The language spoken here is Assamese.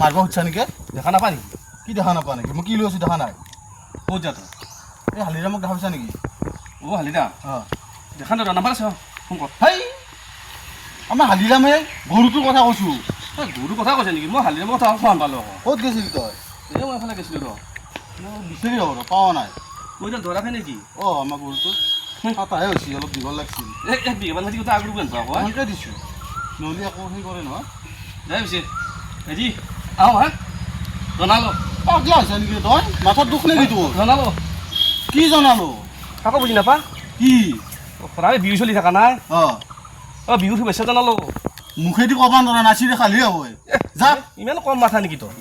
মাৰিব খুজিছা নেকি দেখা নাপা নেকি কি দেখা নাপা নেকি মই কি লৈ আছো দেখা নাই ক'ত যা তই এই হালিৰামক দেখা পাইছা নেকি অ' হালিদা অঁ দেখা নাই নাম্বাৰ আছে ফোন কৰ হেই আমাৰ হালিৰামে গৰুটোৰ কথা কৈছোঁ গৰুৰ কথা কৈছে নেকি মই হালিদামৰ কথা ফোন পালোঁ আকৌ ক'ত গৈছিলি তই এই মই এফালে গৈছিলোঁ ৰ মই বিচাৰি হ'ব ৰ পোৱা নাই কৈ যাম ধৰা খাই নেকি অঁ আমাৰ গৰুটো কাটাহে হৈছে অলপ দীঘল লাগিছিল এই বিঘামান মাটি কথা আগৰ গেন আকৌ এনেকৈ দিছোঁ নহ'লে আকৌ সেই কৰে নহয় দে পিছে হেৰি আহোঁ হা জনালোঁ পাগলা হৈছে নেকি তই মাথাত দুখ নেকি তোৰ জনালোঁ কি জনালো কাকো বুজি নাপা কি সদায় বিহু চলি থকা নাই অঁ অ' বিহু শুভেচ্ছা জনালোঁ মুখেদি ক'বা নোৱাৰা নাচিৰে খালি হ'ব যা ইমান কম মাথা নেকি তই